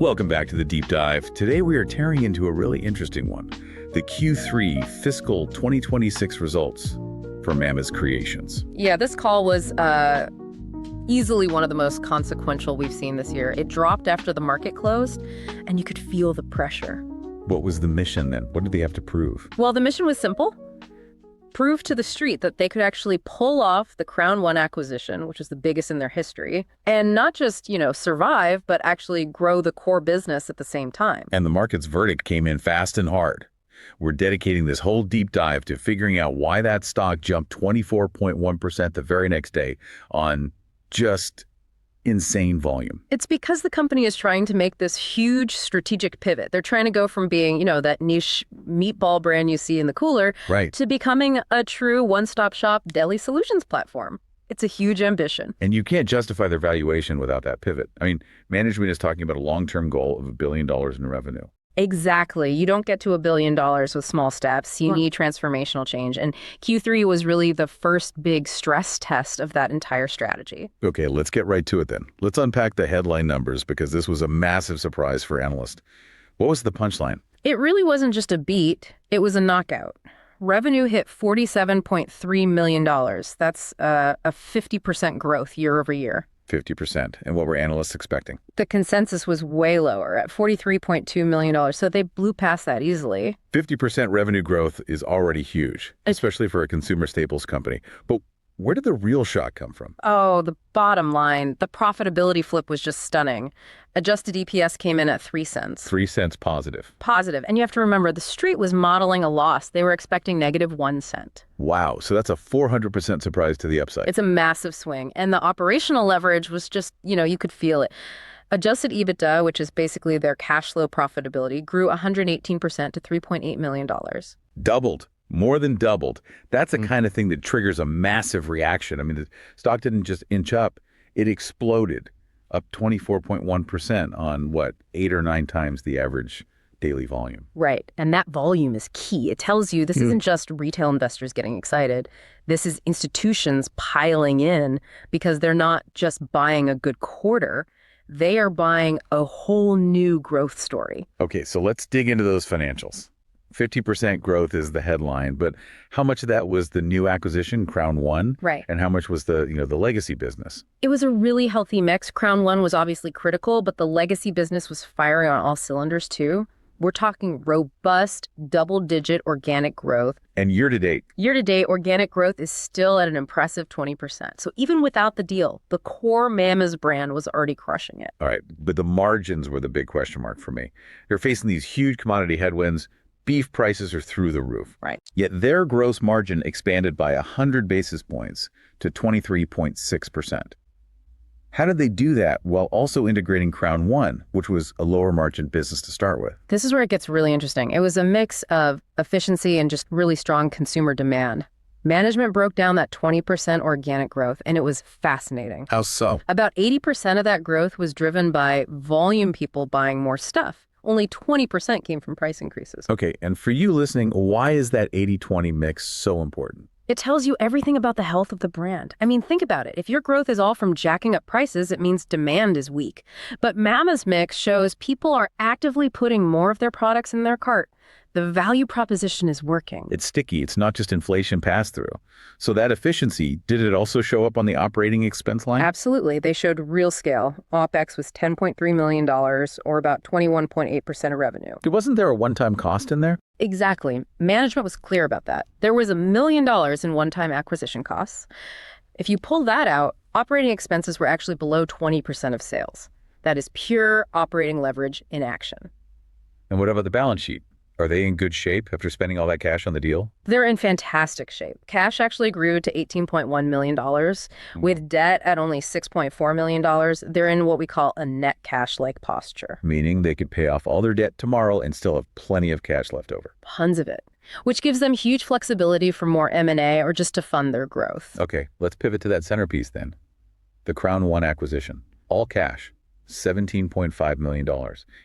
Welcome back to the Deep Dive. Today we are tearing into a really interesting one, the Q3 Fiscal 2026 results for Mama's Creations. Yeah, this call was easily one of the most consequential we've seen this year. It dropped after the market closed, and you could feel the pressure. What was the mission then? What did they have to prove? Well, the mission was simple. Prove to the street that they could actually pull off the Crown 1 acquisition, which is the biggest in their history, and not just, survive, but actually grow the core business at the same time. And the market's verdict came in fast and hard. We're dedicating this whole deep dive to figuring out why that stock jumped 24.1% the very next day on just insane volume. It's because the company is trying to make this huge strategic pivot. They're trying to go from being, that niche meatball brand you see in the cooler, right, to becoming a true one-stop shop deli solutions platform. It's a huge ambition. And you can't justify their valuation without that pivot. I mean, management is talking about a long-term goal of $1 billion in revenue. Exactly. You don't get to $1 billion with small steps. You need transformational change. And Q3 was really the first big stress test of that entire strategy. Okay, let's get right to it then. Let's unpack the headline numbers because this was a massive surprise for analysts. What was the punchline? It really wasn't just a beat. It was a knockout. Revenue hit $47.3 million. That's a 50% growth year over year. 50%. And what were analysts expecting? The consensus was way lower at $43.2 million, so they blew past that easily. 50% revenue growth is already huge, especially for a consumer staples company. But where did the real shock come from? Oh, the bottom line. The profitability flip was just stunning. Adjusted EPS came in at 3 cents. 3 cents positive. Positive. And you have to remember, the street was modeling a loss. They were expecting negative 1 cent. Wow. So that's a 400% surprise to the upside. It's a massive swing. And the operational leverage was just, you could feel it. Adjusted EBITDA, which is basically their cash flow profitability, grew 118% to $3.8 million. Doubled. More than doubled. That's the kind of thing that triggers a massive reaction. I mean, the stock didn't just inch up. It exploded, up 24.1% on 8 or 9 times the average daily volume. Right. And that volume is key. It tells you this isn't just retail investors getting excited. This is institutions piling in because they're not just buying a good quarter. They are buying a whole new growth story. Okay, so let's dig into those financials. 50% growth is the headline, but how much of that was the new acquisition, Crown 1? Right. And how much was the legacy business? It was a really healthy mix. Crown 1 was obviously critical, but the legacy business was firing on all cylinders too. We're talking robust, double-digit organic growth. And year-to-date? Year-to-date, organic growth is still at an impressive 20%. So even without the deal, the core Mama's brand was already crushing it. All right, but the margins were the big question mark for me. They're facing these huge commodity headwinds. Beef prices are through the roof. Right. Yet their gross margin expanded by 100 basis points to 23.6%. How did they do that while also integrating Crown 1, which was a lower margin business to start with? This is where it gets really interesting. It was a mix of efficiency and just really strong consumer demand. Management broke down that 20% organic growth, and it was fascinating. How so? About 80% of that growth was driven by volume people buying more stuff. Only 20% came from price increases. Okay, and for you listening, why is that 80-20 mix so important? It tells you everything about the health of the brand. I mean, think about it. If your growth is all from jacking up prices, it means demand is weak. But Mama's mix shows people are actively putting more of their products in their cart. The value proposition is working. It's sticky. It's not just inflation pass-through. So that efficiency, did it also show up on the operating expense line? Absolutely. They showed real scale. OPEX was $10.3 million, or about 21.8% of revenue. Wasn't there a one-time cost in there? Exactly. Management was clear about that. There was $1 million in one-time acquisition costs. If you pull that out, operating expenses were actually below 20% of sales. That is pure operating leverage in action. And what about the balance sheet? Are they in good shape after spending all that cash on the deal? They're in fantastic shape. Cash actually grew to $18.1 million. With debt at only $6.4 million, they're in what we call a net cash-like posture. Meaning they could pay off all their debt tomorrow and still have plenty of cash left over. Tons of it, which gives them huge flexibility for more M&A or just to fund their growth. Okay, let's pivot to that centerpiece then. The Crown 1 acquisition. All cash. $17.5 million.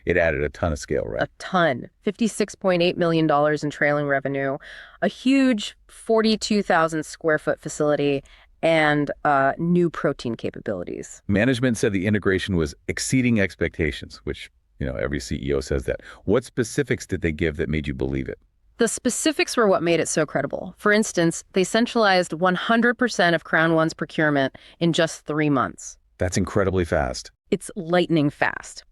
It added a ton of scale, right? A ton. $56.8 million in trailing revenue, a huge 42,000 square foot facility, and new protein capabilities. Management said the integration was exceeding expectations, which Every CEO says that. What specifics did they give that made you believe it? The specifics were what made it so credible. For instance, they centralized 100% of Crown One's procurement in just 3 months. That's incredibly fast. It's lightning fast.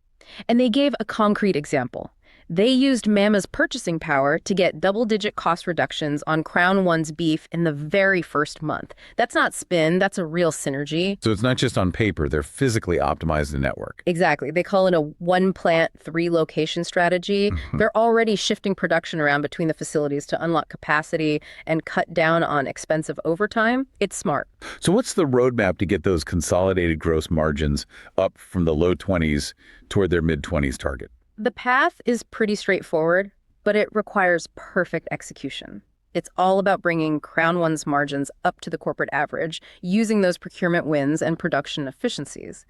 And they gave a concrete example. They used Mama's purchasing power to get double-digit cost reductions on Crown One's beef in the very first month. That's not spin, that's a real synergy. So it's not just on paper, they're physically optimized the network. Exactly. They call it a one-plant, three-location strategy. They're already shifting production around between the facilities to unlock capacity and cut down on expensive overtime. It's smart. So what's the roadmap to get those consolidated gross margins up from the low 20s toward their mid-20s target? The path is pretty straightforward, but it requires perfect execution. It's all about bringing Crown One's margins up to the corporate average, using those procurement wins and production efficiencies.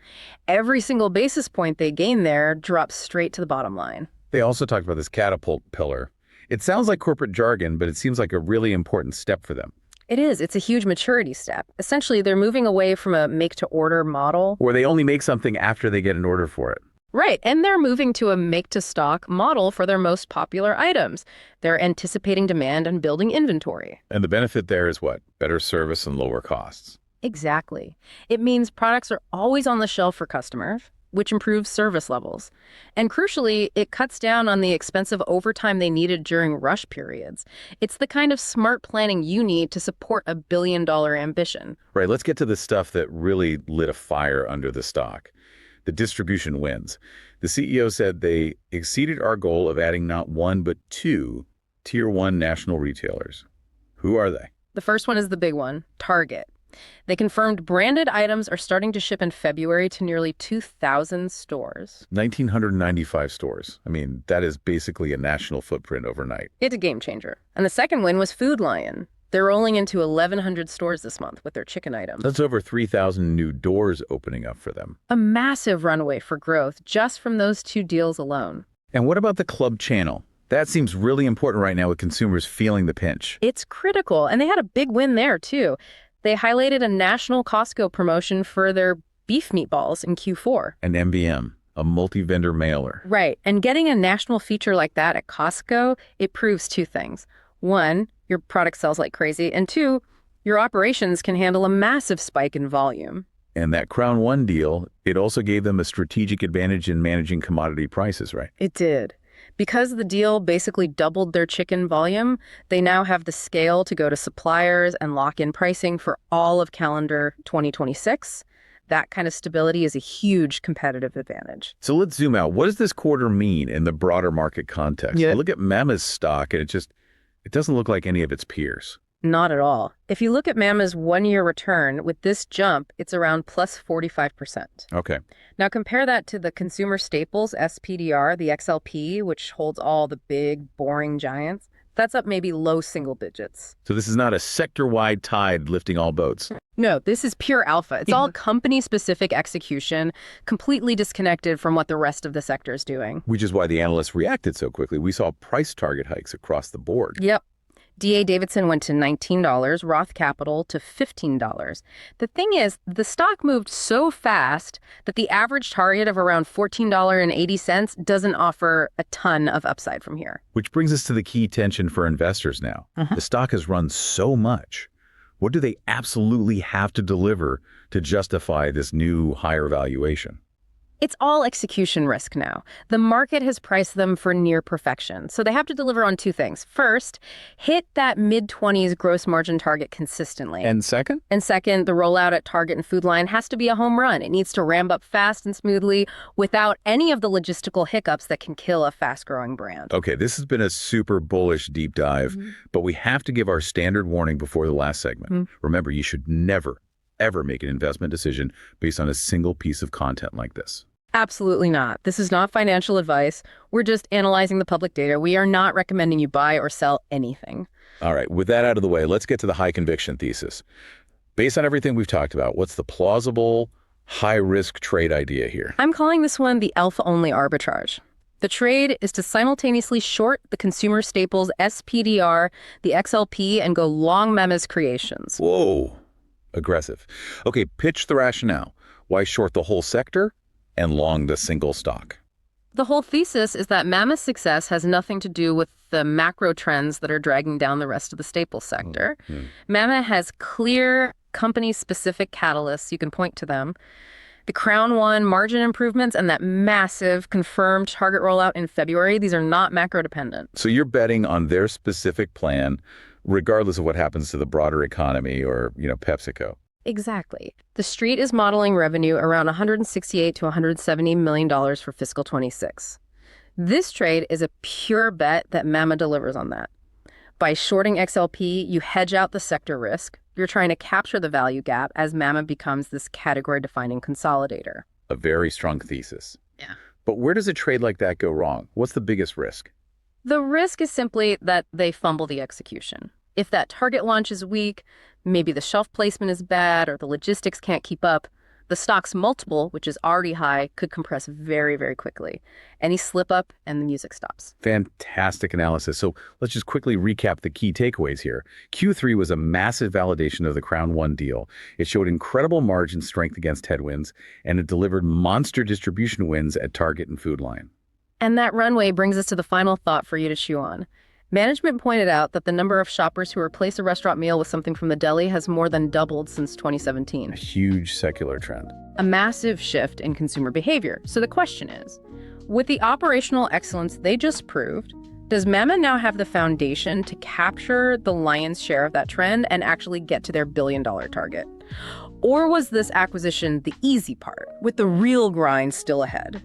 Every single basis point they gain there drops straight to the bottom line. They also talked about this catapult pillar. It sounds like corporate jargon, but it seems like a really important step for them. It is. It's a huge maturity step. Essentially, they're moving away from a make-to-order model. Where they only make something after they get an order for it. Right, and they're moving to a make-to-stock model for their most popular items. They're anticipating demand and building inventory. And the benefit there is what? Better service and lower costs. Exactly. It means products are always on the shelf for customers, which improves service levels. And crucially, it cuts down on the expensive overtime they needed during rush periods. It's the kind of smart planning you need to support a billion-dollar ambition. Right, let's get to the stuff that really lit a fire under the stock. The distribution wins. The CEO said they exceeded our goal of adding not one, but 2 Tier 1 national retailers. Who are they? The first one is the big one, Target. They confirmed branded items are starting to ship in February to nearly 2,000 stores. 1,995 stores. I mean, that is basically a national footprint overnight. It's a game changer. And the second win was Food Lion. They're rolling into 1,100 stores this month with their chicken items. That's over 3,000 new doors opening up for them. A massive runway for growth just from those 2 deals alone. And what about the club channel? That seems really important right now with consumers feeling the pinch. It's critical, and they had a big win there, too. They highlighted a national Costco promotion for their beef meatballs in Q4. An MVM, a multi-vendor mailer. Right, and getting a national feature like that at Costco, it proves 2 things. 1, your product sells like crazy, and 2, your operations can handle a massive spike in volume. And that Crown One deal, it also gave them a strategic advantage in managing commodity prices, right? It did. Because the deal basically doubled their chicken volume, they now have the scale to go to suppliers and lock in pricing for all of calendar 2026. That kind of stability is a huge competitive advantage. So let's zoom out. What does this quarter mean in the broader market context? Yeah. Look at Mama's stock, and it doesn't look like any of its peers. Not at all. If you look at Mama's 1-year return, with this jump, it's around plus 45%. Okay. Now compare that to the consumer staples, SPDR, the XLP, which holds all the big, boring giants. That's up maybe low single digits. So this is not a sector-wide tide lifting all boats. No, this is pure alpha. It's all company-specific execution, completely disconnected from what the rest of the sector is doing. Which is why the analysts reacted so quickly. We saw price target hikes across the board. Yep. D.A. Davidson went to $19, Roth Capital to $15. The thing is, the stock moved so fast that the average target of around $14.80 doesn't offer a ton of upside from here. Which brings us to the key tension for investors now. The stock has run so much. What do they absolutely have to deliver to justify this new higher valuation? It's all execution risk now. The market has priced them for near perfection. So they have to deliver on 2 things. First, hit that mid-20s gross margin target consistently. And second? And second, the rollout at Target and Food Lion has to be a home run. It needs to ramp up fast and smoothly without any of the logistical hiccups that can kill a fast-growing brand. Okay, this has been a super bullish deep dive, but we have to give our standard warning before the last segment. Remember, you should never, ever make an investment decision based on a single piece of content like this. Absolutely not. This is not financial advice. We're just analyzing the public data. We are not recommending you buy or sell anything. All right, with that out of the way, let's get to the high conviction thesis. Based on everything we've talked about, what's the plausible, high-risk trade idea here? I'm calling this one the alpha-only arbitrage. The trade is to simultaneously short the consumer staples SPDR, the XLP, and go long Mama's creations. Whoa, aggressive. Okay, pitch the rationale. Why short the whole sector and long the single stock? The whole thesis is that Mama's success has nothing to do with the macro trends that are dragging down the rest of the staples sector. Mama has clear company-specific catalysts. You can point to them. The Crown One margin improvements and that massive confirmed target rollout in February, these are not macro-dependent. So you're betting on their specific plan, regardless of what happens to the broader economy or, PepsiCo. Exactly. The Street is modeling revenue around $168 to $170 million for fiscal 26. This trade is a pure bet that Mama delivers on that. By shorting XLP, you hedge out the sector risk. You're trying to capture the value gap as Mama becomes this category-defining consolidator. A very strong thesis. Yeah. But where does a trade like that go wrong? What's the biggest risk? The risk is simply that they fumble the execution. If that target launch is weak, maybe the shelf placement is bad or the logistics can't keep up, the stock's multiple, which is already high, could compress very, very quickly. Any slip up and the music stops. Fantastic analysis. So let's just quickly recap the key takeaways here. Q3 was a massive validation of the Crown One deal. It showed incredible margin strength against headwinds, and it delivered monster distribution wins at Target and Food Lion. And that runway brings us to the final thought for you to chew on. Management pointed out that the number of shoppers who replace a restaurant meal with something from the deli has more than doubled since 2017. A huge secular trend. A massive shift in consumer behavior. So the question is, with the operational excellence they just proved, does Mama now have the foundation to capture the lion's share of that trend and actually get to their billion-dollar target? Or was this acquisition the easy part, with the real grind still ahead?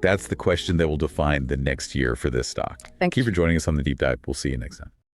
That's the question that will define the next year for this stock. Thank you you for joining us on the Deep Dive. We'll see you next time.